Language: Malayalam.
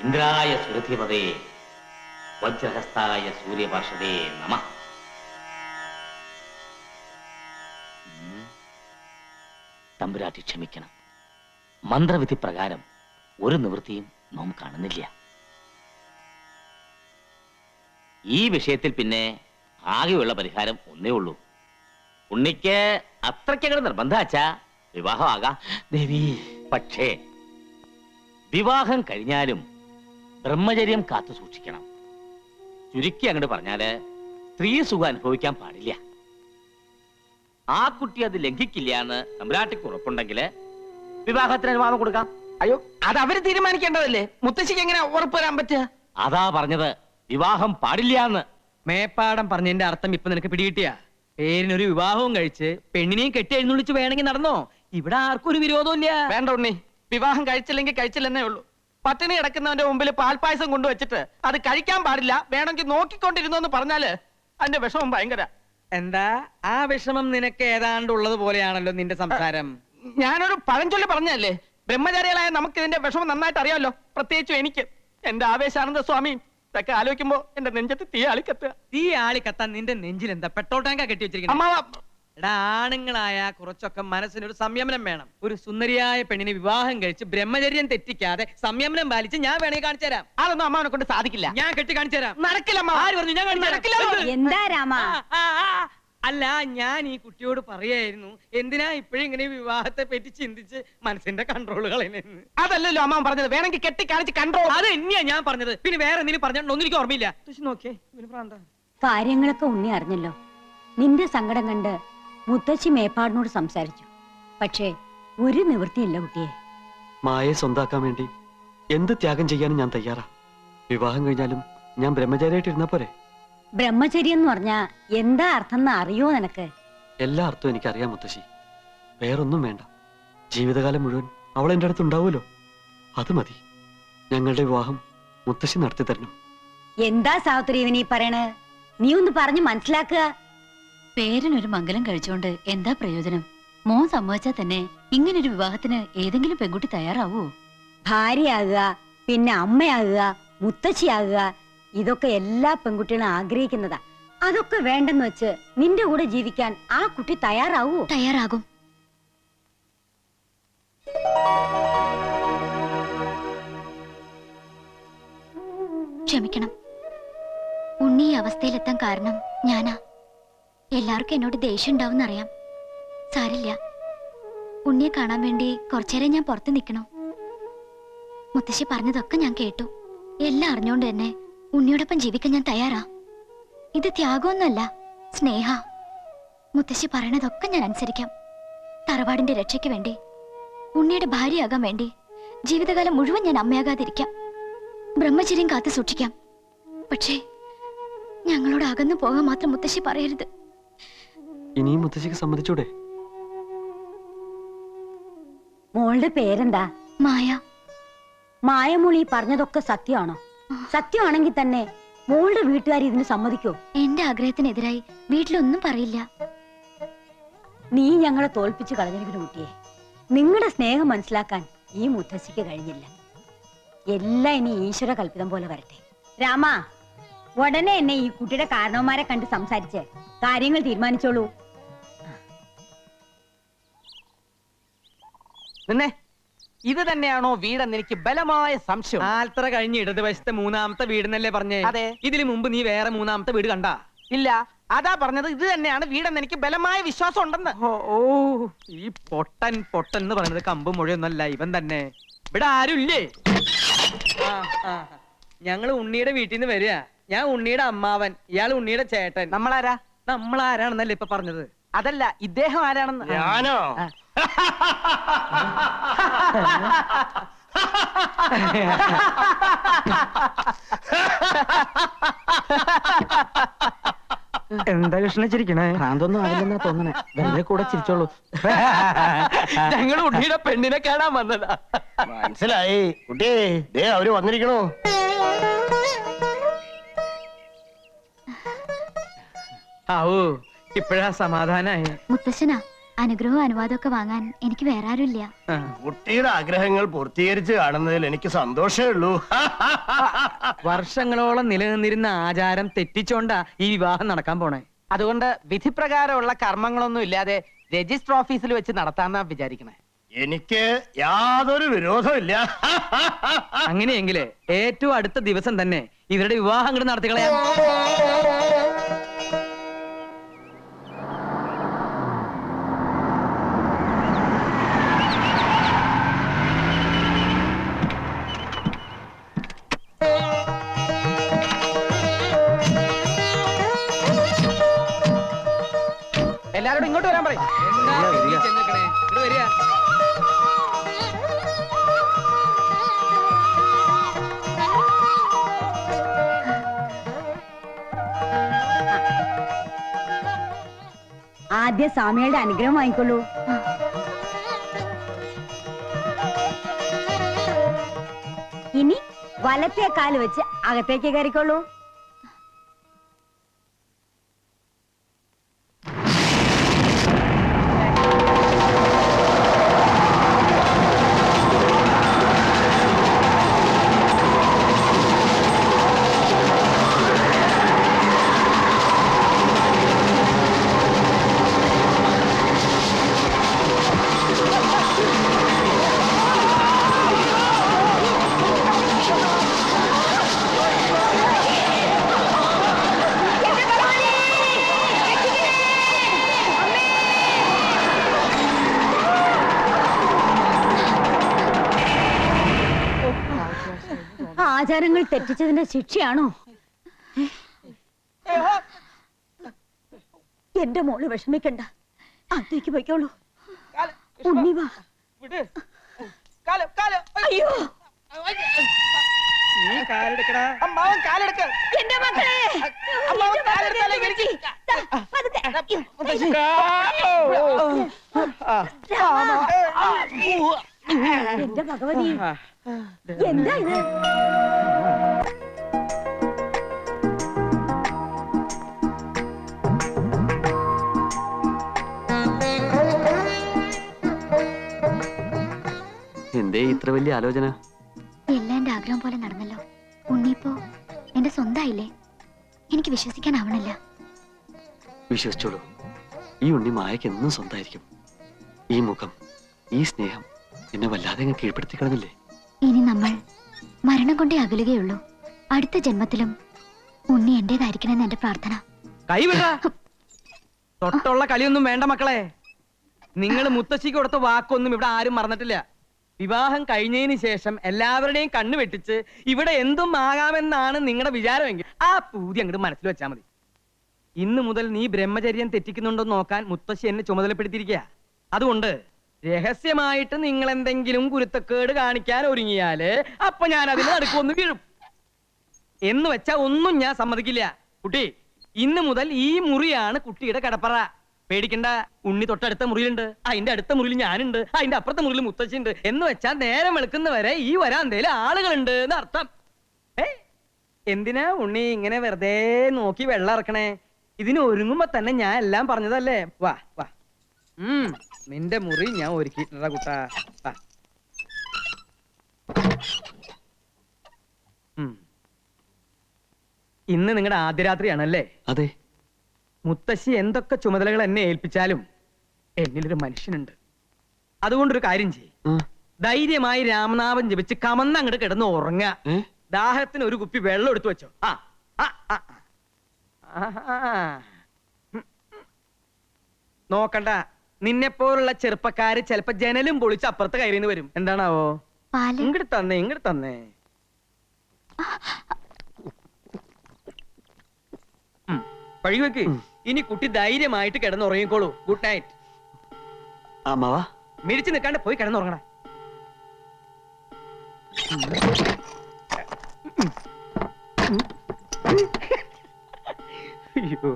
ഇന്ദ്രായ സുരഥിപതേ വജ്രഹസ്തായ സൂര്യപാർഷദേ നമഃ. തമ്പുരാട്ടി ക്ഷമിക്കണം. മന്ത്രവിധി പ്രകാരം ഒരു നിവൃത്തിയും നാം കാണുന്നില്ല. ഈ വിഷയത്തിൽ പിന്നെ ആകെയുള്ള പരിഹാരം ഒന്നേ ഉള്ളൂ. ഉണ്ണിക്ക് അത്രയ്ക്കങ്ങട് നിർബന്ധാച്ചാ വിവാഹമാകാം ദേവി. പക്ഷേ വിവാഹം കഴിഞ്ഞാലും ബ്രഹ്മചര്യം കാത്തു സൂക്ഷിക്കണം. ചുരുക്കി അങ്ങോട്ട് പറഞ്ഞാല് സ്ത്രീ സുഖം അനുഭവിക്കാൻ പാടില്ല. ആ കുട്ടി അത് ലംഘിക്കില്ല എന്ന് തമ്പുരാട്ടിക്ക് ഉറപ്പുണ്ടെങ്കിൽ വിവാഹത്തിന് അനുവാദം കൊടുക്കാം. അയ്യോ, അത് അവര് തീരുമാനിക്കേണ്ടതല്ലേ? മുത്തശ്ശിക്ക് എങ്ങനെ ഉറപ്പ് വരാൻ പറ്റുക? അതാ പറഞ്ഞത്, വിവാഹം പാടില്ല എന്ന്. മേപ്പാടം പറഞ്ഞതിന്റെ അർത്ഥം ഇപ്പൊ നിനക്ക് പിടികിട്ടിയ? പേരിനൊരു വിവാഹവും കഴിച്ച് പെണ്ണിനെയും കെട്ടി എഴുന്നള്ളിച്ച് വേണമെങ്കിൽ നടന്നോ. ഇവിടെ ആർക്കും ഒരു വിരോധവും ഇല്ല. വേണ്ട ഉണ്ണി, വിവാഹം കഴിച്ചില്ലെങ്കിൽ കഴിച്ചില്ലെന്നേ ഉള്ളൂ. പട്ടിണി കിടക്കുന്നവന്റെ മുമ്പിൽ പാൽപ്പായസം കൊണ്ടുവച്ചിട്ട് അത് കഴിക്കാൻ പാടില്ല, വേണമെങ്കിൽ നോക്കിക്കൊണ്ടിരുന്നു എന്ന് പറഞ്ഞാല് അതിന്റെ വിഷമം ഭയങ്കര. എന്താ ആ വിഷമം നിനക്ക് ഏതാണ്ട് ഉള്ളത് പോലെയാണല്ലോ നിന്റെ സംസാരം. ഞാനൊരു പഴഞ്ചൊല്ലി പറഞ്ഞല്ലേ, ബ്രഹ്മചാരികളായ നമുക്ക് ഇതിന്റെ വിഷമം നന്നായിട്ട് അറിയാമല്ലോ. പ്രത്യേകിച്ചും എനിക്ക്. എന്റെ ആവേശാനന്ദ സ്വാമി ഇതൊക്കെ ആലോചിക്കുമ്പോ എന്റെ നെഞ്ചത്ത് തീ ആളിക്കത്തുക. തീ ആളി കത്താൻ നിന്റെ നെഞ്ചിൽ എന്താ പെട്രോൾ ടാങ്കാ കെട്ടി വെച്ചിരിക്കുന്നത്? അമ്മാവ, എടാ, ആണുങ്ങളായ കുറച്ചൊക്കെ മനസ്സിനൊരു സംയമനം വേണം. ഒരു സുന്ദരിയായ പെണ്ണിനെ വിവാഹം കഴിച്ച് ബ്രഹ്മചര്യം തെറ്റിക്കാതെ സംയമനം പാലിച്ച് ഞാൻ വേണമെങ്കിൽ കാണിച്ചു തരാം. അതൊന്നും അമ്മാവനെ കൊണ്ട് സാധിക്കില്ല. ഞാൻ കെട്ടി കാണിച്ചു തരാം. നടക്കില്ല അമ്മാവ. ആര് പറഞ്ഞു? ഞാൻ കാണിച്ചു നടക്കില്ല. തരാം. എന്താ രാമ? അല്ല, ഞാൻ ഈ കുട്ടിയോട് പറയായിരുന്നു എന്തിനാ ഇപ്പോഴും ഇങ്ങനെ വിവാഹത്തെ പറ്റി ചിന്തിച്ച് മനസ്സിന്റെ കൺട്രോൾ കളയുന്നെന്ന്. അതല്ലല്ലോ അമ്മാവൻ പറഞ്ഞത്, വേണമെങ്കിൽ കെട്ടി കാണിച്ച് കൺട്രോൾ. അത് തന്നെയാ ഞാൻ പറഞ്ഞത്. പിന്നെ വേറെ എന്തെങ്കിലും പറഞ്ഞോണ്ടൊന്നും എനിക്ക് ഓർമ്മയില്ല. നോക്കിയേ, ഇവന് പ്രാന്താ. കാര്യങ്ങളൊക്കെ ഉണ്ണി അറിഞ്ഞല്ലോ. നിന്റെ സങ്കടം കണ്ട് മുത്തശ്ശി മേപ്പാടിനോട് സംസാരിച്ചു. പക്ഷേ ഒരു നിവൃത്തിയില്ല കുട്ടിയെ. മായയെ സ്വന്താക്കാൻ വേണ്ടി എന്ത് ത്യാഗം ചെയ്യാനും ഞാൻ തയ്യാറാ. വിവാഹം കഴിഞ്ഞാലും ഞാൻ ബ്രഹ്മചാരിയായിട്ട് ഇരുന്നാ പോരെ? ബ്രഹ്മചര്യം എന്ന് പറഞ്ഞാ എന്താ അർത്ഥം എന്ന് അറിയോ നിനക്ക്? എല്ലാ അർത്ഥവും എനിക്കറിയാം മുത്തശ്ശി. വേറൊന്നും വേണ്ട. ജീവിതകാലം മുഴുവൻ അവൾ എൻ്റെ അടുത്ത് ഉണ്ടാവുമല്ലോ, അത് മതി. ഞങ്ങളുടെ വിവാഹം മുത്തശ്ശി നടത്തി തരണം. എന്താ സാവിത്രി ഇവനീ പറയണേ? നീ ഒന്ന് പറഞ്ഞു മനസ്സിലാക്കുക. പേരിനൊരു മംഗലം കഴിച്ചോണ്ട് എന്താ പ്രയോജനം? മോൻ സമ്മതിച്ചാൽ തന്നെ ഇങ്ങനൊരു വിവാഹത്തിന് ഏതെങ്കിലും പെൺകുട്ടി തയ്യാറാവോ? ഭാര്യയാകുക, പിന്നെ അമ്മയാകുക, മുത്തശ്ശിയാകുക, ഇതൊക്കെ എല്ലാ പെൺകുട്ടികളും ആഗ്രഹിക്കുന്നതാ. അതൊക്കെ വേണ്ടെന്ന് വെച്ച് നിന്റെ കൂടെ ജീവിക്കാൻ ആ കുട്ടി തയ്യാറാവൂ? തയ്യാറാകും. ക്ഷമിക്കണം, ഉണ്ണി ഈ അവസ്ഥയിലെത്താൻ കാരണം ഞാനാ. എല്ലാവർക്കും എന്നോട് ദേഷ്യം ഉണ്ടാവും അറിയാം. സാരില്ല, ഉണ്ണിയെ കാണാൻ വേണ്ടി കുറച്ചേരം ഞാൻ പുറത്ത് നിൽക്കണോ? മുത്തശ്ശി പറഞ്ഞതൊക്കെ ഞാൻ കേട്ടു. എല്ലാം അറിഞ്ഞോണ്ട് തന്നെ ഉണ്ണിയോടൊപ്പം ജീവിക്കാൻ ഞാൻ തയ്യാറാ. ഇത് ത്യാഗമൊന്നുമല്ല, സ്നേഹ. മുത്തശ്ശി പറയണതൊക്കെ ഞാൻ അനുസരിക്കാം. തറവാടിന്റെ രക്ഷയ്ക്ക് വേണ്ടി, ഉണ്ണിയുടെ ഭാര്യയാകാൻ വേണ്ടി ജീവിതകാലം മുഴുവൻ ഞാൻ അമ്മയാകാതിരിക്കാം. ബ്രഹ്മചര്യം കാത്തു സൂക്ഷിക്കാം. പക്ഷേ ഞങ്ങളോട് അകന്നു പോകാൻ മാത്രം മുത്തശ്ശി പറയരുത്. ഇനിയും മുത്തശ്ശിക്ക് സമ്മതിച്ചൂടെ? മോളുടെ പേരെന്താ? മായ. മായമോളി പറഞ്ഞതൊക്കെ സത്യമാണോ? സത്യമാണെങ്കിൽ തന്നെ മോളുടെ വീട്ടുകാർ ഇതിന് സമ്മതിക്കോ? എന്റെ ആഗ്രഹത്തിനെതിരായി വീട്ടിലൊന്നും പറയില്ല. നീ ഞങ്ങളെ തോൽപ്പിച്ചു കളഞ്ഞിരിക്കുന്ന കുട്ടിയെ. നിങ്ങളുടെ സ്നേഹം മനസ്സിലാക്കാൻ ഈ മുത്തശ്ശിക്ക് കഴിഞ്ഞില്ല. എല്ലാം ഇനി ഈശ്വര കൽപ്പിതം പോലെ വരട്ടെ. രാമ, ഉടനെ എന്നെ ഈ കുട്ടിയുടെ കാരണവന്മാരെ കണ്ട് സംസാരിച്ച് കാര്യങ്ങൾ തീരുമാനിച്ചോളൂ. നിന്നെ ഇത് തന്നെയാണോ വീടെന്ന് എനിക്ക് ബലമായ സംശയം. ആൽത്തറ കഴിഞ്ഞ് ഇടതുവശത്തെ മൂന്നാമത്തെ വീടെന്നല്ലേ പറഞ്ഞേ? അതെ. ഇതിനു മുമ്പ് നീ വേറെ മൂന്നാമത്തെ വീട് കണ്ടാ? ഇല്ല, അതാ പറഞ്ഞത്, ഇത് തന്നെയാണ് വീടെന്ന് എനിക്ക് ബലമായ വിശ്വാസം ഉണ്ടെന്ന്. ഓ, ഈ പൊട്ടൻ പൊട്ടൻ എന്ന് പറയുന്നത് കമ്പ് മുഴയൊന്നല്ല, ഇവൻ തന്നെ. ഇവിടെ ആരുമില്ലേ? ഞങ്ങള് ഉണ്ണിയുടെ വീട്ടിൽ നിന്ന് വരിക. ഞാൻ ഉണ്ണിയുടെ അമ്മാവൻ, ഇയാൾ ഉണ്ണിയുടെ ചേട്ടൻ. നമ്മളാരാ? നമ്മളാരാണെന്നല്ലേ ഇപ്പൊ പറഞ്ഞത്? അതല്ല, ഇദ്ദേഹം ആരാണെന്ന്. ഞാനോ? എന്താ കൃഷ്ണ ചിരിക്കണേ? ഭ്രാന്തൊന്നും ആവില്ലെന്നാ തോന്നണേ. വെറുതെ കൂടെ ചിരിച്ചോളൂ. ഞങ്ങൾ ഉണ്ണിയുടെ പെണ്ണിനെ കാണാൻ വന്നതാ. മനസ്സിലായി കുട്ടിയെ, ദേ അവര് വന്നിരിക്കണോ? ആവൂ, ഇപ്പഴാ സമാധാനായി. മുത്തശ്ശനാ, അനുഗ്രഹവും അനുവാദവും ഒക്കെ വാങ്ങാൻ എനിക്ക് വേറെ ആരുമില്ല. കുട്ടിയുടെ ആഗ്രഹങ്ങൾ പൂർത്തീകരിച്ച് കാണുന്നതിൽ എനിക്ക് സന്തോഷമേ ഉള്ളൂ. വർഷങ്ങളോളം നിലനിന്നിരുന്ന ആചാരം തെറ്റിച്ചോണ്ടാ ഈ വിവാഹം നടക്കാൻ പോണേ. അതുകൊണ്ട് വിധിപ്രകാരമുള്ള കർമ്മങ്ങളൊന്നും ഇല്ലാതെ രജിസ്റ്റർ ഓഫീസിൽ വെച്ച് നടത്താന്നാ വിചാരിക്കണേ. എനിക്ക് യാതൊരു വിരോധമില്ല. അങ്ങനെയെങ്കില് ഏറ്റവും അടുത്ത ദിവസം തന്നെ ഇവരുടെ വിവാഹം അങ്ങോട്ട് നടത്തിക്കളയാം. എല്ലാരോടും ഇങ്ങോട്ട് വരാൻ പറയും. ആദ്യം സ്വാമികളുടെ അനുഗ്രഹം വാങ്ങിക്കൊള്ളൂ. ഇനി വലത്തെ കാല് വെച്ച് അകത്തേക്ക് കയറിക്കൊള്ളൂ. ആചാരങ്ങൾ തെറ്റിച്ചതിന്റെ ശിക്ഷയാണോ? എന്റെ മോള് വിഷമിക്കണ്ട, അകത്തേക്ക് പോയിക്കോളൂ. ഉണ്ണി വാ. അയ്യോ, നീ കാലെടുക്കടാ. അമ്മാവൻ കാലെടുക്ക. എന്റെ മക്കളെ, അമ്മാവൻ കാലെടുത്താലേ എനിക്ക്. എന്റെ ഭഗവതി, എന്താ ഇത്? എന്തേ ഇത്ര വലിയ ആലോചന? എല്ലാം എന്റെ ആഗ്രഹം പോലെ നടന്നല്ലോ. ഉണ്ണിപ്പോ എന്റെ സ്വന്തമായില്ലേ? എനിക്ക് വിശ്വസിക്കാനാവണില്ല. വിശ്വസിച്ചോളൂ, ഈ ഉണ്ണി മായക്ക് എന്നും സ്വന്തമായിരിക്കും. ഈ മുഖം, ഈ സ്നേഹം എന്നെ വല്ലാതെ അങ്ങ് കീഴ്പ്പെടുത്തി കളഞ്ഞില്ലേ? ഇനി നമ്മൾ മരണം കൊണ്ടേ അകലുകയുള്ളൂ. അടുത്ത ജന്മത്തിലും ഉണ്ണി എന്റേതായിരിക്കണമെന്ന് എന്റെ പ്രാർത്ഥന. കൈവിട. തൊട്ടുള്ള കളിയൊന്നും വേണ്ട മക്കളെ. നിങ്ങൾ മുത്തശ്ശിക്ക് കൊടുത്ത വാക്കൊന്നും ഇവിടെ ആരും മറന്നിട്ടില്ല. വിവാഹം കഴിഞ്ഞതിന് ശേഷം എല്ലാവരുടെയും കണ്ണു വെട്ടിച്ച് ഇവിടെ എന്തും ആകാമെന്നാണ് നിങ്ങളുടെ വിചാരമെങ്കിൽ ആ പൂതി അങ്ങോട്ട് മനസ്സിൽ വെച്ചാൽ മതി. ഇന്ന് മുതൽ നീ ബ്രഹ്മചര്യം തെറ്റിക്കുന്നുണ്ടോ നോക്കാൻ മുത്തശ്ശി എന്നെ ചുമതലപ്പെടുത്തിയിരിക്കുക. അതുകൊണ്ട് രഹസ്യമായിട്ട് നിങ്ങൾ എന്തെങ്കിലും കുരുത്തക്കേട് കാണിക്കാൻ ഒരുങ്ങിയാല് അപ്പൊ ഞാൻ അതിന് നടുക്കൊന്ന് വീഴും. എന്ന് വെച്ചാ ഒന്നും ഞാൻ സമ്മതിക്കില്ല. കുട്ടി, ഇന്ന് മുതൽ ഈ മുറിയാണ് കുട്ടിയുടെ കിടപ്പറ. പേടിക്കണ്ട, ഉണ്ണി തൊട്ടടുത്ത മുറിയിലുണ്ട്, അതിന്റെ അടുത്ത മുറിയിൽ ഞാനുണ്ട്, അതിന്റെ അപ്പുറത്തെ മുറിയിൽ മുത്തശ്ശിണ്ട്. എന്ന് വെച്ചാൽ നേരം വെളുക്കുന്നവരെ ഈ വരാന്തേല് ആളുകളുണ്ട് എന്ന് അർത്ഥം. എന്തിനാ ഉണ്ണി ഇങ്ങനെ വെറുതെ നോക്കി വെള്ളം ഇറക്കണേ? ഇതിന് ഒരുങ്ങുമ്പോ തന്നെ ഞാൻ എല്ലാം പറഞ്ഞതല്ലേ. വാ വാ, നിന്റെ മുറി ഞാൻ ഒരുക്കിയിട്ടുള്ള കുട്ടാ. ഇന്ന് നിങ്ങളുടെ ആദ്യ രാത്രിയാണല്ലേ? അതെ. മുത്തശ്ശി എന്തൊക്കെ ചുമതലകൾ എന്നെ ഏൽപ്പിച്ചാലും എന്നിലൊരു മനുഷ്യനുണ്ട്. അതുകൊണ്ടൊരു കാര്യം ചെയ്യും, ധൈര്യമായി രാമനാമം ജപിച്ച് കമന്ന് അങ്ങോട്ട് കിടന്ന് ഉറങ്ങുക. ദാഹത്തിന് ഒരു കുപ്പി വെള്ളം എടുത്തു വെച്ചോ. നോക്കണ്ട, നിന്നെപ്പോലുള്ള ചെറുപ്പക്കാര് ചിലപ്പോ ജനലും പൊളിച്ച് അപ്പുറത്ത് കയറിന്ന് വരും. എന്താണാവോ? ഇങ്ങോട്ട് തന്നെ, ഇങ്ങോട്ട് തന്നെ. പഴിവെക്ക്. ഇനി കുട്ടി ധൈര്യമായിട്ട് കിടന്നുറങ്ങിക്കോളൂ. Good night. അമ്മാവാ, മിരിച്ചു നിൽക്കാണ്ട് പോയി കിടന്നുറങ്ങണ. അയ്യോ.